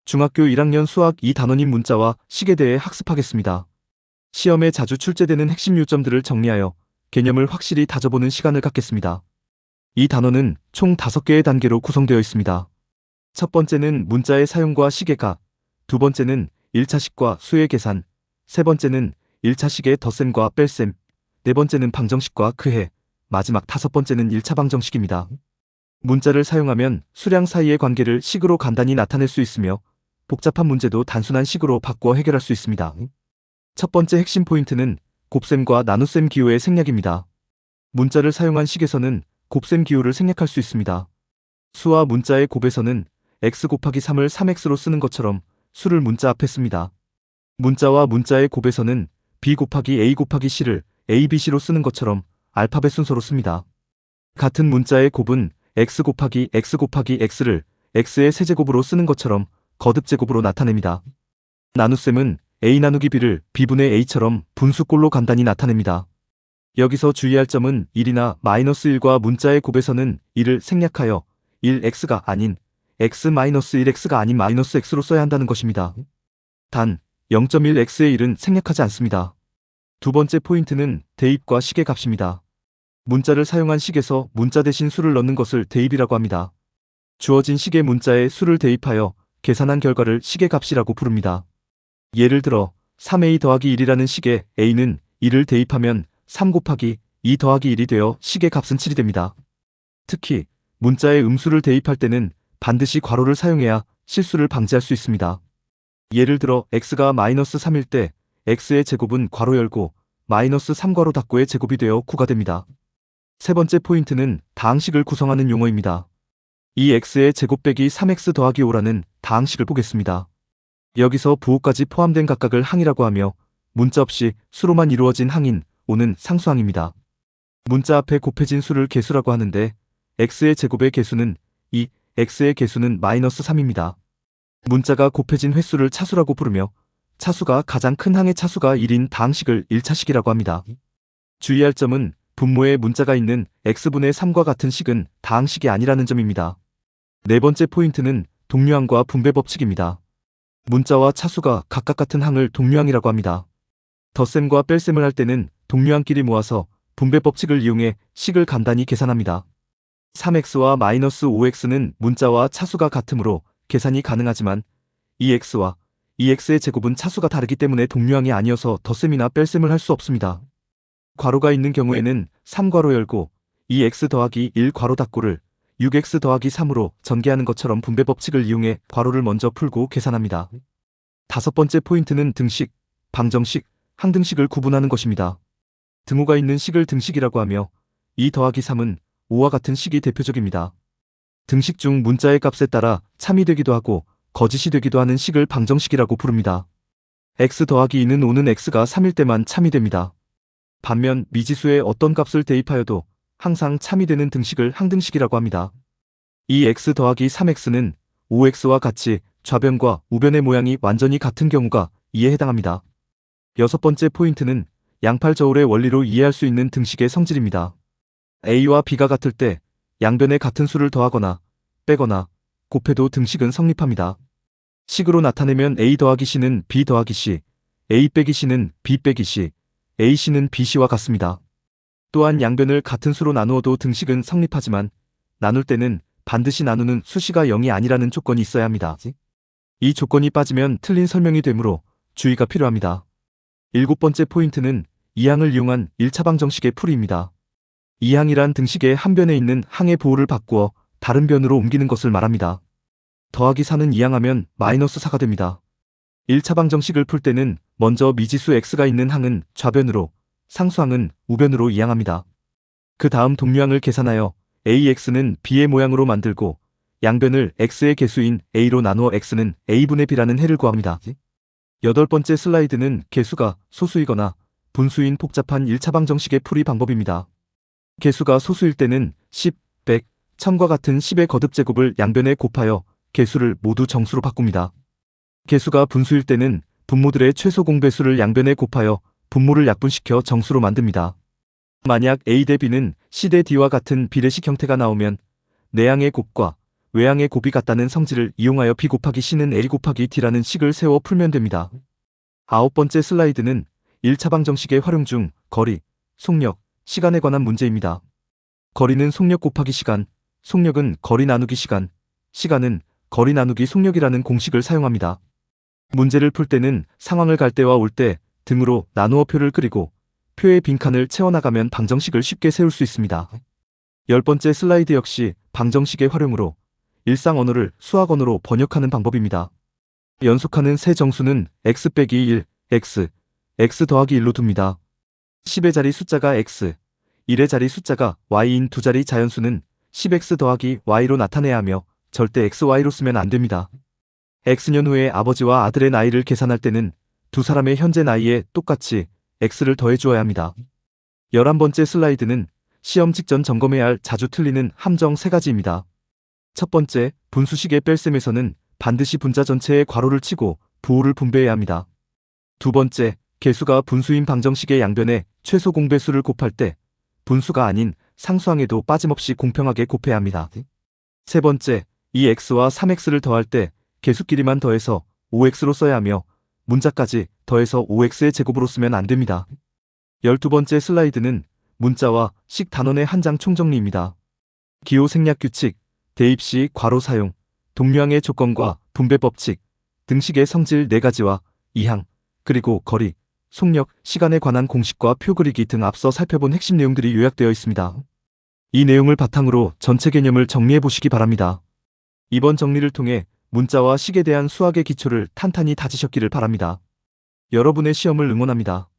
중학교 1학년 수학 2단원인 문자와 식에 대해 학습하겠습니다. 시험에 자주 출제되는 핵심 요점들을 정리하여 개념을 확실히 다져보는 시간을 갖겠습니다. 이 단원은 총 5개의 단계로 구성되어 있습니다. 첫 번째는 문자의 사용과 식의 각, 두 번째는 1차식과 수의 계산, 세 번째는 1차식의 덧셈과 뺄셈, 네 번째는 방정식과 그해, 마지막 5번째는 1차 방정식입니다. 문자를 사용하면 수량 사이의 관계를 식으로 간단히 나타낼 수 있으며 복잡한 문제도 단순한 식으로 바꾸어 해결할 수 있습니다. 첫 번째 핵심 포인트는 곱셈과 나눗셈 기호의 생략입니다. 문자를 사용한 식에서는 곱셈 기호를 생략할 수 있습니다. 수와 문자의 곱에서는 x 곱하기 3을 3x로 쓰는 것처럼 수를 문자 앞에 씁니다. 문자와 문자의 곱에서는 b 곱하기 a 곱하기 c를 a, b, c로 쓰는 것처럼 알파벳 순서로 씁니다. 같은 문자의 곱은 x 곱하기 x를 x의 세제곱으로 쓰는 것처럼 거듭제곱으로 나타냅니다. 나눗셈은 a 나누기 b를 b분의 a처럼 분수꼴로 간단히 나타냅니다. 여기서 주의할 점은 1이나 -1과 문자의 곱에서는 1을 생략하여 1x가 아닌 x-1x가 아닌 -x로 써야 한다는 것입니다. 단 0.1x의 1은 생략하지 않습니다. 두 번째 포인트는 대입과 식의 값입니다. 문자를 사용한 식에서 문자 대신 수를 넣는 것을 대입이라고 합니다. 주어진 식의 문자에 수를 대입하여 계산한 결과를 식의 값이라고 부릅니다. 예를 들어 3a 더하기 1이라는 식에 a는 1을 대입하면 3 곱하기 2 더하기 1이 되어 식의 값은 7이 됩니다. 특히 문자에 음수를 대입할 때는 반드시 괄호를 사용해야 실수를 방지할 수 있습니다. 예를 들어 x가 -3일 때 x의 제곱은 괄호 열고 -3괄호 닫고의 제곱이 되어 9가 됩니다. 세 번째 포인트는 다항식을 구성하는 용어입니다. 이 x의 제곱 빼기 3x 더하기 5라는 다항식을 보겠습니다. 여기서 부호까지 포함된 각각을 항이라고 하며 문자 없이 수로만 이루어진 항인 5는 상수항입니다. 문자 앞에 곱해진 수를 개수라고 하는데 x의 제곱의 개수는 2, x의 개수는 -3입니다. 문자가 곱해진 횟수를 차수라고 부르며 차수가 가장 큰 항의 차수가 1인 다항식을 1차식이라고 합니다. 주의할 점은 분모에 문자가 있는 x분의 3과 같은 식은 다항식이 아니라는 점입니다. 네 번째 포인트는 동류항과 분배 법칙입니다. 문자와 차수가 각각 같은 항을 동류항이라고 합니다. 덧셈과 뺄셈을 할 때는 동류항끼리 모아서 분배 법칙을 이용해 식을 간단히 계산합니다. 3x와 -5x는 문자와 차수가 같으므로 계산이 가능하지만 2x와 2x의 제곱은 차수가 다르기 때문에 동류항이 아니어서 덧셈이나 뺄셈을 할 수 없습니다. 괄호가 있는 경우에는 3괄호 열고 2x 더하기 1 괄호 닫고를 6x 더하기 3으로 전개하는 것처럼 분배 법칙을 이용해 괄호를 먼저 풀고 계산합니다. 다섯 번째 포인트는 등식, 방정식, 항등식을 구분하는 것입니다. 등호가 있는 식을 등식이라고 하며 2 더하기 3은 5와 같은 식이 대표적입니다. 등식 중 문자의 값에 따라 참이 되기도 하고 거짓이 되기도 하는 식을 방정식이라고 부릅니다. x 더하기 2는 5는 x가 3일 때만 참이 됩니다. 반면 미지수에 어떤 값을 대입하여도 항상 참이 되는 등식을 항등식이라고 합니다. 이 x 더하기 3x는 5x와 같이 좌변과 우변의 모양이 완전히 같은 경우가 이에 해당합니다. 여섯 번째 포인트는 양팔 저울의 원리로 이해할 수 있는 등식의 성질입니다. a와 b가 같을 때 양변에 같은 수를 더하거나 빼거나 곱해도 등식은 성립합니다. 식으로 나타내면 a 더하기 c는 b 더하기 c, a 빼기 c는 b 빼기 c, ac는 bc와 같습니다. 또한 양변을 같은 수로 나누어도 등식은 성립하지만 나눌 때는 반드시 나누는 수식이 0이 아니라는 조건이 있어야 합니다. 이 조건이 빠지면 틀린 설명이 되므로 주의가 필요합니다. 일곱 번째 포인트는 이항을 이용한 1차 방정식의 풀이입니다. 이항이란 등식의 한 변에 있는 항의 보호를 바꾸어 다른 변으로 옮기는 것을 말합니다. 더하기 4는 이항하면 -4가 됩니다. 1차 방정식을 풀 때는 먼저 미지수 x가 있는 항은 좌변으로, 상수항은 우변으로 이항합니다. 그 다음 동류항을 계산하여 ax는 b의 모양으로 만들고 양변을 x의 개수인 a로 나누어 x는 a분의 b라는 해를 구합니다. 여덟 번째 슬라이드는 개수가 소수이거나 분수인 복잡한 1차 방정식의 풀이 방법입니다. 개수가 소수일 때는 10, 100, 1000과 같은 10의 거듭제곱을 양변에 곱하여 개수를 모두 정수로 바꿉니다. 개수가 분수일 때는 분모들의 최소 공배수를 양변에 곱하여 분모를 약분시켜 정수로 만듭니다. 만약 a 대 b는 c 대 d와 같은 비례식 형태가 나오면 내항의 곱과 외양의 곱이 같다는 성질을 이용하여 B 곱하기 C는 L 곱하기 D라는 식을 세워 풀면 됩니다. 9번째 슬라이드는 1차 방정식의 활용 중 거리, 속력, 시간에 관한 문제입니다. 거리는 속력 곱하기 시간, 속력은 거리 나누기 시간, 시간은 거리 나누기 속력이라는 공식을 사용합니다. 문제를 풀 때는 상황을 갈 때와 올 때 등으로 나누어 표를 그리고 표의 빈칸을 채워나가면 방정식을 쉽게 세울 수 있습니다. 10번째 슬라이드 역시 방정식의 활용으로 일상 언어를 수학 언어로 번역하는 방법입니다. 연속하는 세 정수는 x 빼기 1, x 더하기 1로 둡니다. 10의 자리 숫자가 x, 1의 자리 숫자가 y인 두 자리 자연수는 10x 더하기 y로 나타내야 하며 절대 xy로 쓰면 안 됩니다. x년 후에 아버지와 아들의 나이를 계산할 때는 두 사람의 현재 나이에 똑같이 x를 더해 주어야 합니다. 11번째 슬라이드는 시험 직전 점검해야 할 자주 틀리는 함정 3가지입니다. 첫 번째, 분수식의 뺄셈에서는 반드시 분자 전체에 괄호를 치고 부호를 분배해야 합니다. 두 번째, 개수가 분수인 방정식의 양변에 최소 공배수를 곱할 때 분수가 아닌 상수항에도 빠짐없이 공평하게 곱해야 합니다. 세 번째, 이 x와 3x를 더할 때 개수끼리만 더해서 5x로 써야 하며 문자까지 더해서 5x의 제곱으로 쓰면 안 됩니다. 12번째 슬라이드는 문자와 식 단원의 한 장 총정리입니다. 기호 생략 규칙, 대입 시 괄호 사용, 동류항의 조건과 분배 법칙, 등식의 성질 4가지와 이항, 그리고 거리, 속력, 시간에 관한 공식과 표 그리기 등 앞서 살펴본 핵심 내용들이 요약되어 있습니다. 이 내용을 바탕으로 전체 개념을 정리해 보시기 바랍니다. 이번 정리를 통해 문자와 식에 대한 수학의 기초를 탄탄히 다지셨기를 바랍니다. 여러분의 시험을 응원합니다.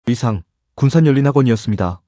이상 군산열린학원이었습니다.